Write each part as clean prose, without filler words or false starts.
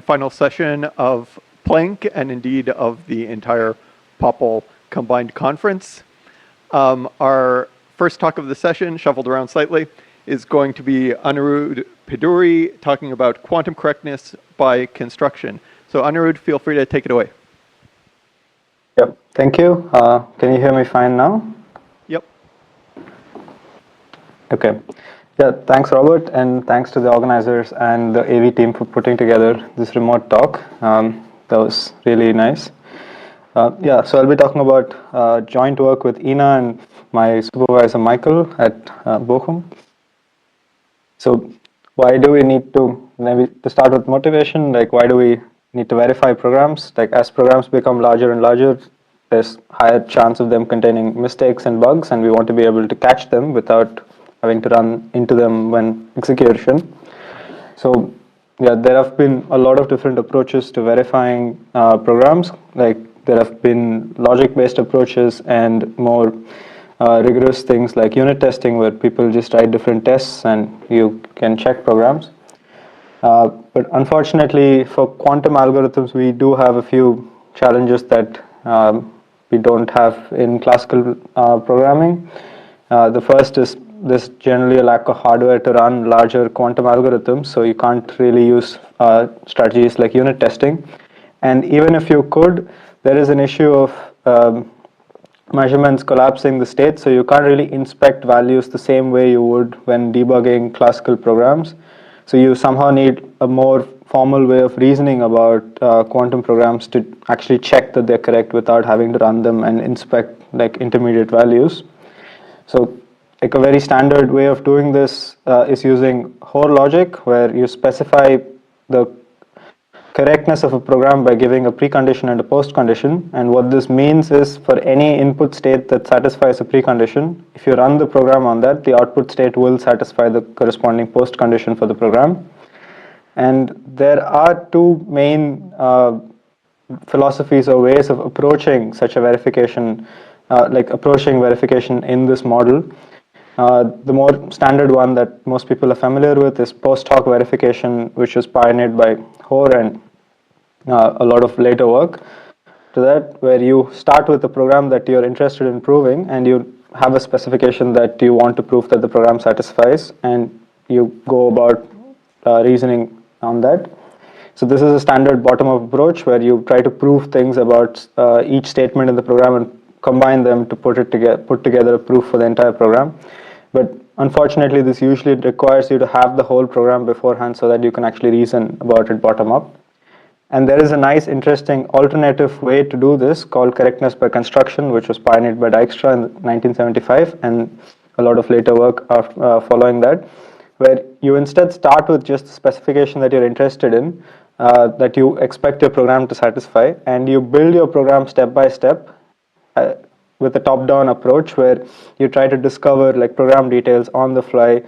Final session of Planck and indeed of the entire POPL combined conference. Our first talk of the session, shuffled around slightly, is going to be Anurudh Peduri talking about quantum correctness by construction. So Anurudh, feel free to take it away. Yep, thank you. Can you hear me fine now? Yep. Okay. Yeah, thanks Robert, and thanks to the organizers and the AV team for putting together this remote talk. That was really nice. So I'll be talking about joint work with Ina and my supervisor Michael at Bochum. So why do we need to, maybe to start with motivation, like why do we need to verify programs? Like as programs become larger and larger, there's higher chance of them containing mistakes and bugs, and we want to be able to catch them without having to run into them when execution. So yeah, there have been a lot of different approaches to verifying programs. Like there have been logic-based approaches and more rigorous things like unit testing, where people just write different tests and you can check programs. But unfortunately, for quantum algorithms, we do have a few challenges that we don't have in classical programming. The first is there's generally a lack of hardware to run larger quantum algorithms, so you can't really use strategies like unit testing. And even if you could, there is an issue of measurements collapsing the state, so you can't really inspect values the same way you would when debugging classical programs. So you somehow need a more formal way of reasoning about quantum programs to actually check that they're correct without having to run them and inspect like intermediate values. So like a very standard way of doing this is using Hoare logic, where you specify the correctness of a program by giving a precondition and a postcondition. And what this means is for any input state that satisfies a precondition, if you run the program on that, the output state will satisfy the corresponding postcondition for the program. And there are two main philosophies or ways of approaching such a verification, like approaching verification in this model. The more standard one that most people are familiar with is post-hoc verification, which was pioneered by Hoare and a lot of later work to that, where you start with a program that you're interested in proving and you have a specification that you want to prove that the program satisfies, and you go about reasoning on that. So this is a standard bottom-up approach where you try to prove things about each statement in the program and combine them to put together a proof for the entire program. But unfortunately, this usually requires you to have the whole program beforehand so that you can actually reason about it bottom up. And there is a nice, interesting alternative way to do this called correctness by construction, which was pioneered by Dijkstra in 1975, and a lot of later work following that, where you instead start with just the specification that you're interested in, that you expect your program to satisfy, and you build your program step by step with a top-down approach where you try to discover like program details on the fly,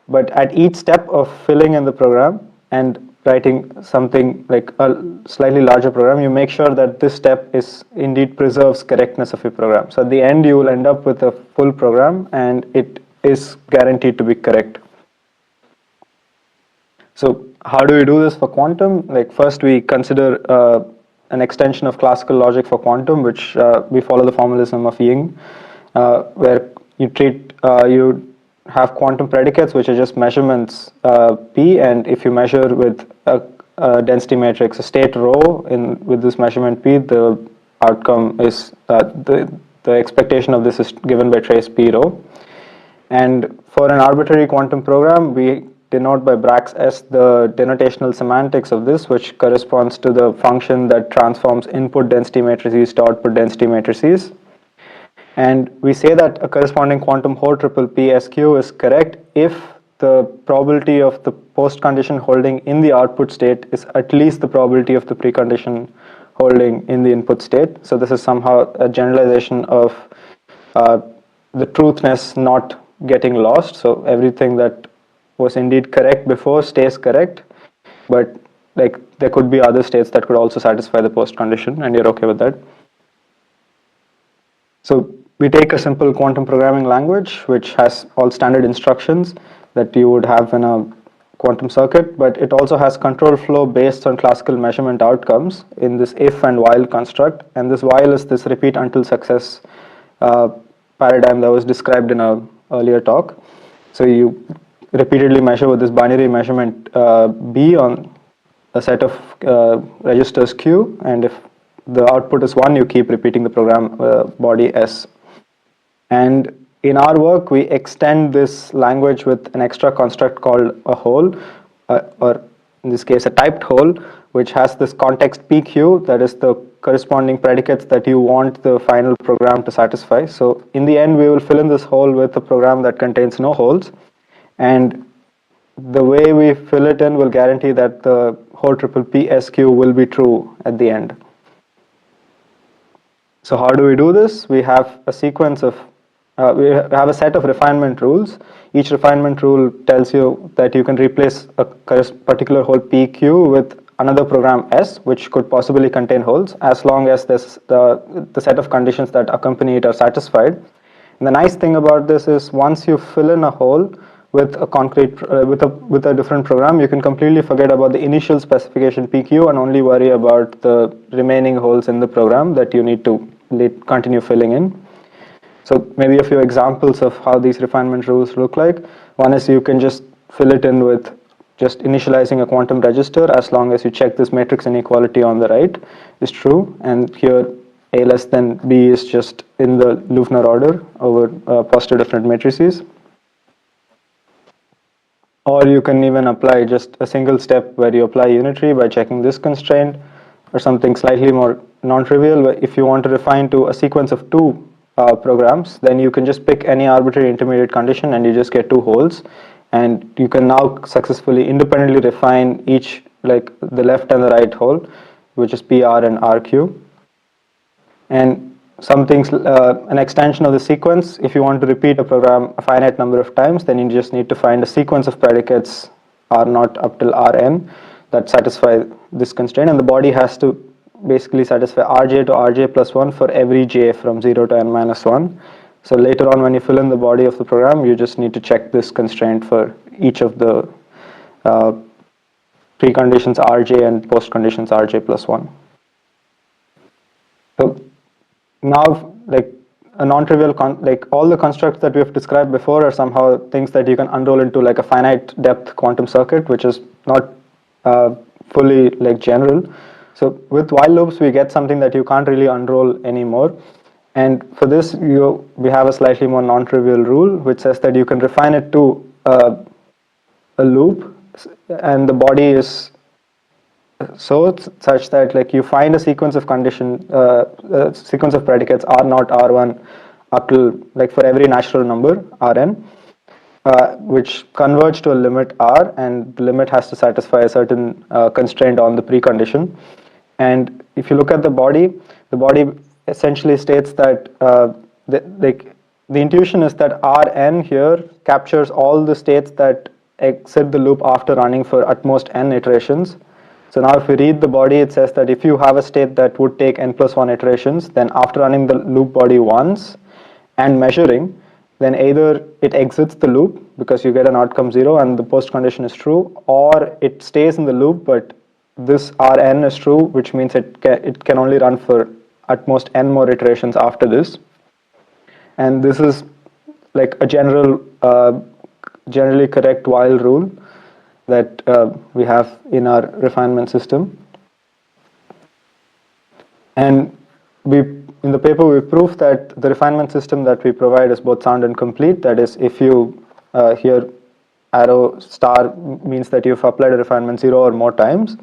but at each step of filling in the program and writing something like a slightly larger program, you make sure that this step is indeed preserves correctness of your program. So at the end, you will end up with a full program and it is guaranteed to be correct. So how do we do this for quantum? Like first we consider an extension of classical logic for quantum, which we follow the formalism of Ying, where you have quantum predicates, which are just measurements P, and if you measure with a density matrix, a state rho with this measurement P, the outcome is the expectation of this is given by trace P rho. And for an arbitrary quantum program, we denote by brackets S the denotational semantics of this, which corresponds to the function that transforms input density matrices to output density matrices. And we say that a corresponding quantum Hoare triple P SQ is correct if the probability of the postcondition holding in the output state is at least the probability of the precondition holding in the input state. So this is somehow a generalization of the truthness not getting lost. So everything that was indeed correct before stays correct, but like there could be other states that could also satisfy the postcondition, and you're okay with that. So we take a simple quantum programming language which has all standard instructions that you would have in a quantum circuit, but it also has control flow based on classical measurement outcomes in this if and while construct. And this while is this repeat until success paradigm that was described in an earlier talk. So you repeatedly measure with this binary measurement B on a set of registers Q, and if the output is 1, you keep repeating the program body S. And in our work, we extend this language with an extra construct called a hole, or in this case, a typed hole, which has this context PQ, that is the corresponding predicates that you want the final program to satisfy. So in the end, we will fill in this hole with a program that contains no holes. And the way we fill it in will guarantee that the whole triple PSQ will be true at the end. So how do we do this? We have a sequence of we have a set of refinement rules. Each refinement rule tells you that you can replace a particular hole PQ with another program S, which could possibly contain holes, as long as the set of conditions that accompany it are satisfied. And the nice thing about this is once you fill in a hole with a concrete with a different program, you can completely forget about the initial specification PQ and only worry about the remaining holes in the program that you need to continue filling in. So maybe a few examples of how these refinement rules look like. One is you can just fill it in with just initializing a quantum register, as long as you check this matrix inequality on the right is true, and here A less than B is just in the Loeffner order over positive different matrices. Or you can even apply just a single step where you apply unitary by checking this constraint, or something slightly more non-trivial, where if you want to refine to a sequence of 2 programs, then you can just pick any arbitrary intermediate condition and you just get 2 holes, and you can now successfully independently refine each, like the left and the right hole, which is PR and RQ. And some things, an extension of the sequence, if you want to repeat a program a finite number of times, then you just need to find a sequence of predicates R0 up till Rn that satisfy this constraint, and the body has to basically satisfy Rj to Rj plus 1 for every j from 0 to n minus 1. So later on, when you fill in the body of the program, you just need to check this constraint for each of the preconditions Rj and postconditions Rj plus 1. So now, like a non-trivial, like all the constructs that we have described before are somehow things that you can unroll into like a finite depth quantum circuit, which is not fully like general. So with while loops, we get something that you can't really unroll anymore. And for this, we have a slightly more non-trivial rule, which says that you can refine it to a loop, and the body is so such that like you find a sequence of sequence of predicates R0, R1 up to like for every natural number Rn, which converge to a limit R, and the limit has to satisfy a certain constraint on the precondition. And if you look at the body essentially states that the intuition is that Rn here captures all the states that exit the loop after running for at most n iterations. So now if we read the body, it says that if you have a state that would take n plus 1 iterations, then after running the loop body once and measuring, then either it exits the loop because you get an outcome 0 and the post condition is true, or it stays in the loop but this Rn is true, which means it can only run for at most n more iterations after this. And this is like a generally correct while rule that we have in our refinement system. And in the paper we prove that the refinement system that we provide is both sound and complete. That is, if you here arrow star means that you've applied a refinement 0 or more times.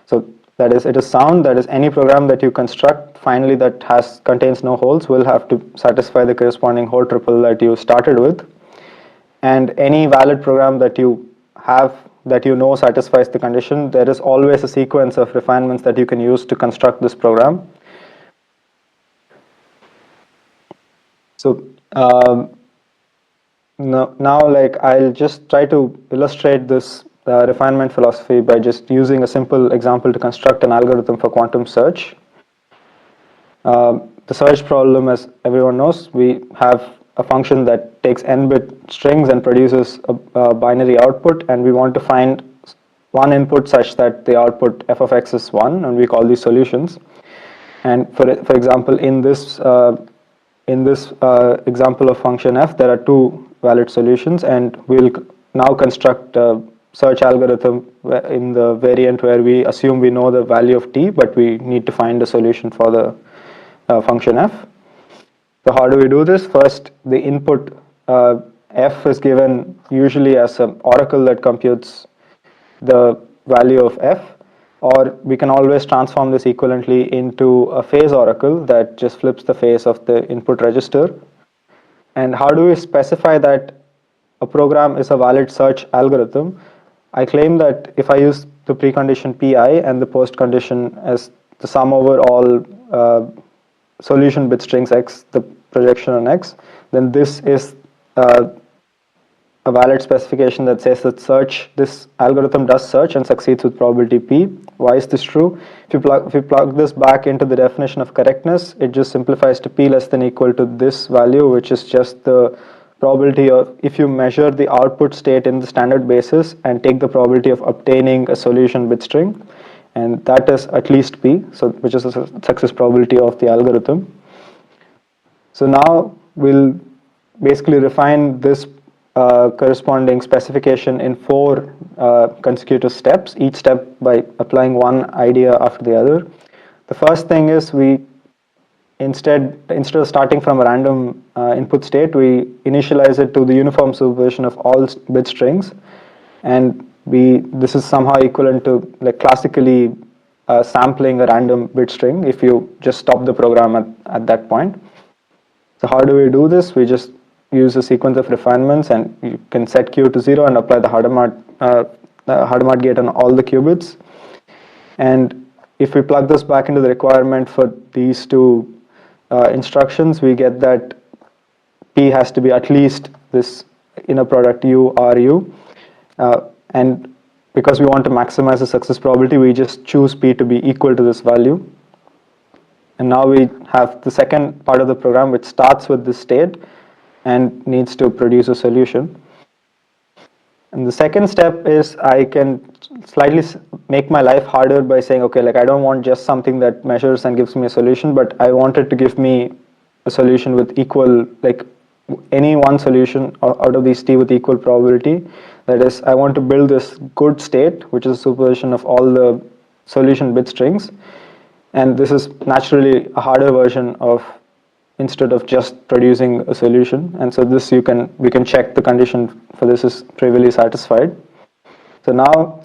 So that is, it is sound. That is, any program that you construct finally that contains no holes will have to satisfy the corresponding hole triple that you started with. And any valid program that you have that you know satisfies the condition, there is always a sequence of refinements that you can use to construct this program. So now like I'll just try to illustrate this refinement philosophy by just using a simple example to construct an algorithm for quantum search. The search problem, as everyone knows, we have a function that takes n-bit strings and produces a binary output, and we want to find one input such that the output f of x is 1, and we call these solutions. And for example, in this example of function f, there are two valid solutions, and we'll now construct a search algorithm in the variant where we assume we know the value of t, but we need to find a solution for the function f. So how do we do this? First, the input f is given usually as an oracle that computes the value of f, or we can always transform this equivalently into a phase oracle that just flips the phase of the input register. And how do we specify that a program is a valid search algorithm? I claim that if I use the precondition pi and the postcondition as the sum over all solution bit strings x, the projection on x, then this is a valid specification that says that this algorithm does search and succeeds with probability p. Why is this true? If you plug this back into the definition of correctness, it just simplifies to p less than equal to this value, which is just the probability of, if you measure the output state in the standard basis and take the probability of obtaining a solution bit string, and that is at least p, so which is the success probability of the algorithm. So now we'll basically refine this corresponding specification in 4 consecutive steps, each step by applying one idea after the other. The first thing is we instead of starting from a random input state, we initialize it to the uniform superposition of all bit strings, and this is somehow equivalent to like classically sampling a random bit string if you just stop the program at that point. So how do we do this? We just use a sequence of refinements, and you can set q to 0 and apply the Hadamard gate on all the qubits. And if we plug this back into the requirement for these two instructions, we get that p has to be at least this inner product u ru, and because we want to maximize the success probability, we just choose p to be equal to this value. And now we have the second part of the program, which starts with this state and needs to produce a solution. And the second step is I can slightly make my life harder by saying, okay, like I don't want just something that measures and gives me a solution, but I want it to give me a solution with equal, like any one solution out of these t with equal probability. That is, I want to build this good state, which is a superposition of all the solution bit strings. And this is naturally a harder version of instead of just producing a solution. And so this we can check the condition for this is trivially satisfied. So now,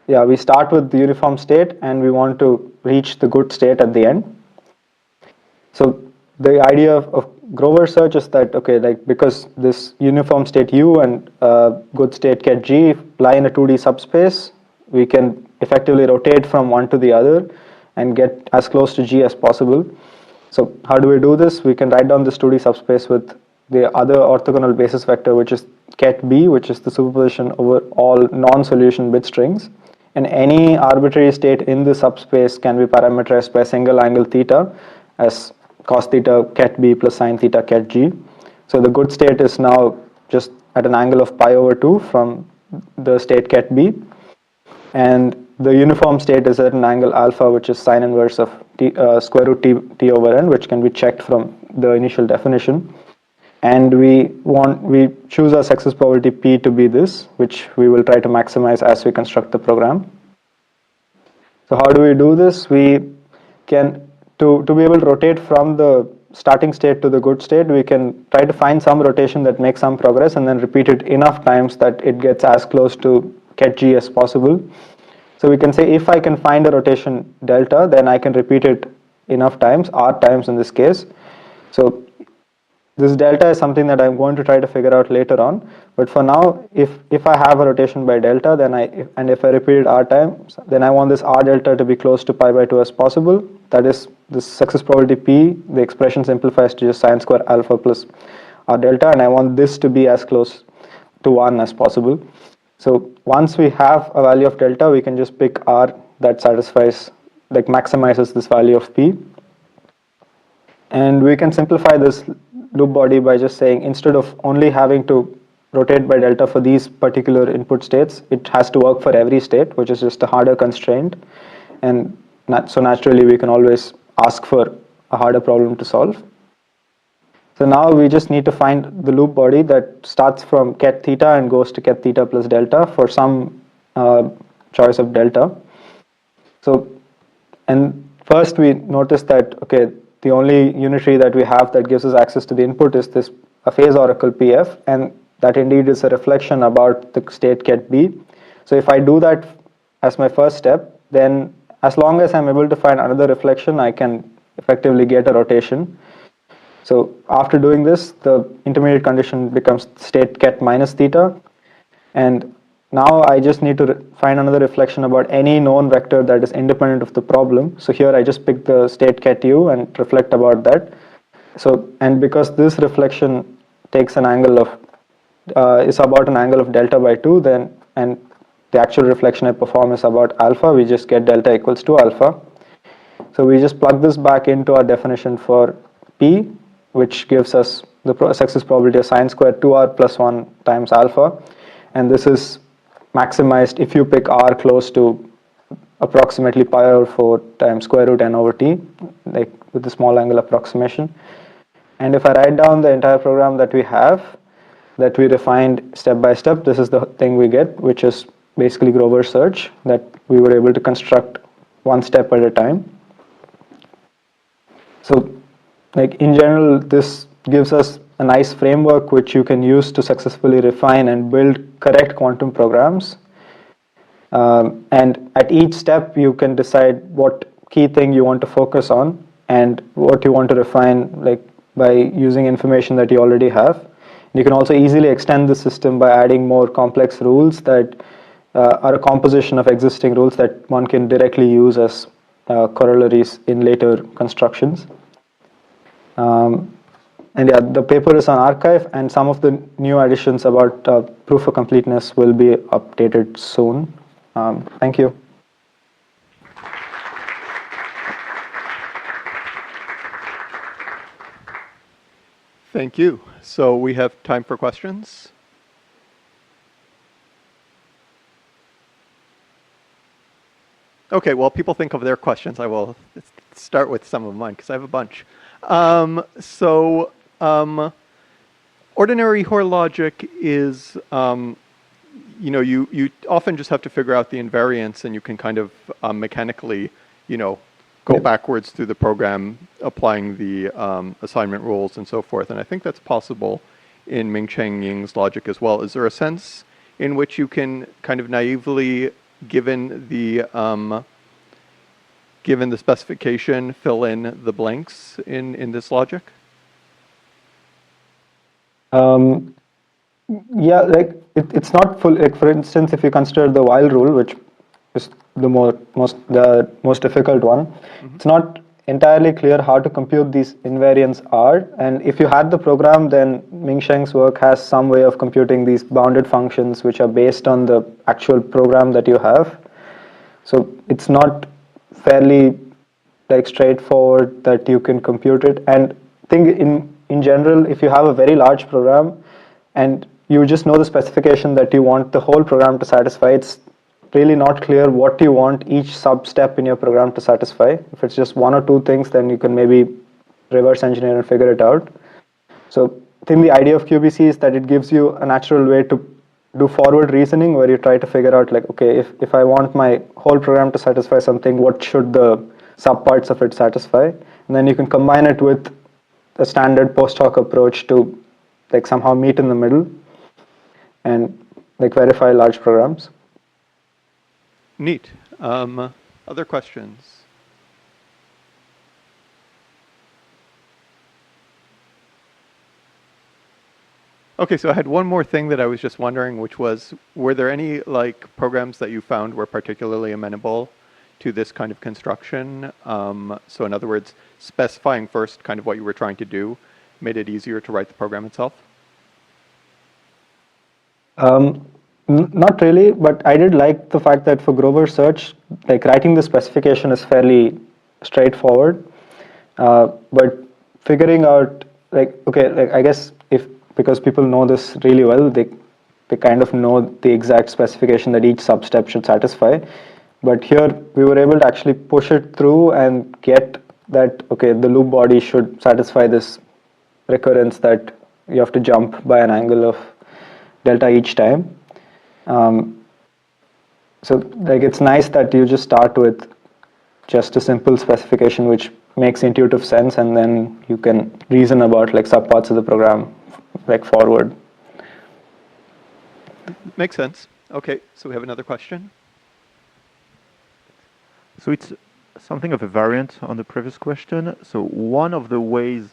yeah, we start with the uniform state and we want to reach the good state at the end. So the idea of Grover search is that, okay, like because this uniform state U and good state ket G lie in a 2D subspace, we can effectively rotate from one to the other and get as close to G as possible. So how do we do this? We can write down this 2D subspace with the other orthogonal basis vector, which is ket B, which is the superposition over all non-solution bit strings. And any arbitrary state in the subspace can be parameterized by a single angle theta as cos theta ket B plus sin theta ket G. So the good state is now just at an angle of pi over 2 from the state ket B. And the uniform state is at an angle alpha, which is sine inverse of square root t over n, which can be checked from the initial definition. And we choose our success probability p to be this, which we will try to maximize as we construct the program. So how do we do this? We can, to be able to rotate from the starting state to the good state, we can try to find some rotation that makes some progress and then repeat it enough times that it gets as close to ket G as possible. So we can say if I can find a rotation delta, then I can repeat it enough times, r times in this case. So this delta is something that I'm going to try to figure out later on. But for now, if I have a rotation by delta, then if I repeat it r times, then I want this r delta to be close to pi by 2 as possible. That is, this success probability p, the expression simplifies to just sine square alpha plus r delta, and I want this to be as close to 1 as possible. So once we have a value of delta, we can just pick r that satisfies, like maximizes this value of p. And we can simplify this loop body by just saying, instead of only having to rotate by delta for these particular input states, it has to work for every state, which is just a harder constraint. And so naturally, we can always ask for a harder problem to solve. So now we just need to find the loop body that starts from ket theta and goes to ket theta plus delta for some choice of delta. So, and first we notice that, okay, the only unitary that we have that gives us access to the input is this a phase oracle PF, and that indeed is a reflection about the state ket B. So if I do that as my first step, then as long as I'm able to find another reflection, I can effectively get a rotation. So after doing this, the intermediate condition becomes state ket minus theta, and now I just need to find another reflection about any known vector that is independent of the problem. So here I just pick the state ket u and reflect about that. So, and because this reflection takes an angle of is about an angle of delta by 2, then, and the actual reflection I perform is about alpha, we just get delta equals to alpha. So we just plug this back into our definition for P, which gives us the success probability of sine squared 2r plus 1 times alpha. And this is maximized if you pick r close to approximately pi over 4 times square root n over t, like with the small angle approximation. And if I write down the entire program that we have, that we refined step by step, this is the thing we get, which is basically Grover's search that we were able to construct one step at a time. So, like in general, this gives us a nice framework which you can use to successfully refine and build correct quantum programs. And at each step, you can decide what key thing you want to focus on and what you want to refine, like by using information that you already have. You can also easily extend the system by adding more complex rules that are a composition of existing rules that one can directly use as corollaries in later constructions. And yeah, the paper is on arXiv, and some of the new additions about proof of completeness will be updated soon. Thank you. Thank you. So we have time for questions. Okay, while people think of their questions, I will start with some of mine because I have a bunch. Ordinary Hoare logic is, you often just have to figure out the invariance, and you can kind of mechanically, go backwards through the program, applying the assignment rules and so forth. And I think that's possible in Ming-Cheng Ying's logic as well. Is there a sense in which you can kind of naively, given the specification, fill in the blanks in this logic? Yeah, like it's not full. Like for instance, if you consider the while rule, which is the most difficult one, it's not entirely clear how to compute these invariants are. And if you had the program, then Ming-Cheng's work has some way of computing these bounded functions, which are based on the actual program that you have. So it's not fairly like straightforward that you can compute it. And I think in general, if you have a very large program and you just know the specification that you want the whole program to satisfy, it's really not clear what you want each sub-step in your program to satisfy. If it's just one or two things, then you can maybe reverse engineer and figure it out. So I think the idea of QbC is that it gives you a natural way to do forward reasoning where you try to figure out like, okay, if I want my whole program to satisfy something, what should the subparts of it satisfy? And then you can combine it with the standard post-hoc approach to like somehow meet in the middle and like verify large programs. Neat. Other questions? Okay, so I had one more thing that I was just wondering, which was, were there any like programs that you found were particularly amenable to this kind of construction? So in other words, specifying first kind of what you were trying to do made it easier to write the program itself? Not really, but I did like the fact that for Grover's search, like writing the specification is fairly straightforward, but figuring out I guess because people know this really well, they kind of know the exact specification that each sub-step should satisfy. But here we were able to actually push it through and get that, okay, the loop body should satisfy this recurrence that you have to jump by an angle of delta each time. So it's nice that you just start with just a simple specification which makes intuitive sense, and then you can reason about subparts of the program forward. Makes sense. Okay, so we have another question. So it's something of a variant on the previous question. So one of the ways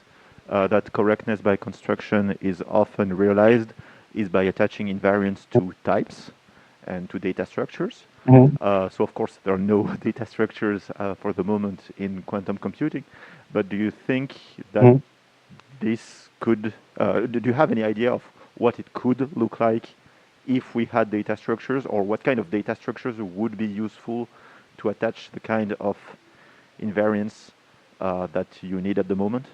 that correctness by construction is often realized is by attaching invariance to types and to data structures. So of course there are no data structures for the moment in quantum computing, but do you think that this could, do you have any idea of what it could look like if we had data structures, or what kind of data structures would be useful to attach the kind of invariance that you need at the moment?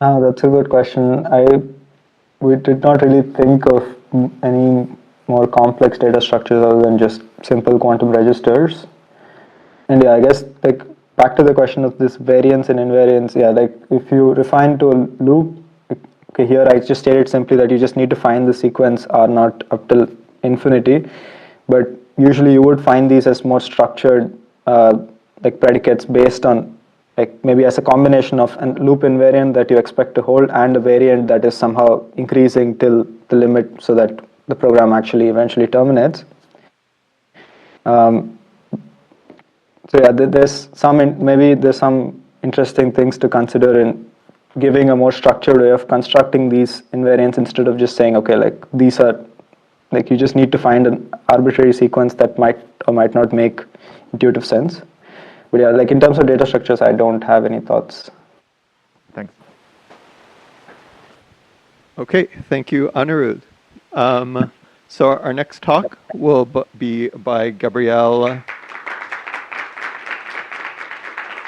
That's a good question. We did not really think of any more complex data structures other than just simple quantum registers. And yeah, I guess back to the question of this variance and invariance, if you refine to a loop, okay, here I just stated simply that you just need to find the sequence R naught up till infinity, but usually you would find these as more structured predicates based on maybe as a combination of a loop invariant that you expect to hold and a variant that is somehow increasing till the limit so that the program actually eventually terminates. So yeah, there's some interesting things to consider in giving a more structured way of constructing these invariants instead of just saying, okay, these are, you just need to find an arbitrary sequence that might or might not make intuitive sense. But yeah, in terms of data structures, I don't have any thoughts. Thanks. Okay, thank you, Anurudh. So our next talk will be by Gabrielle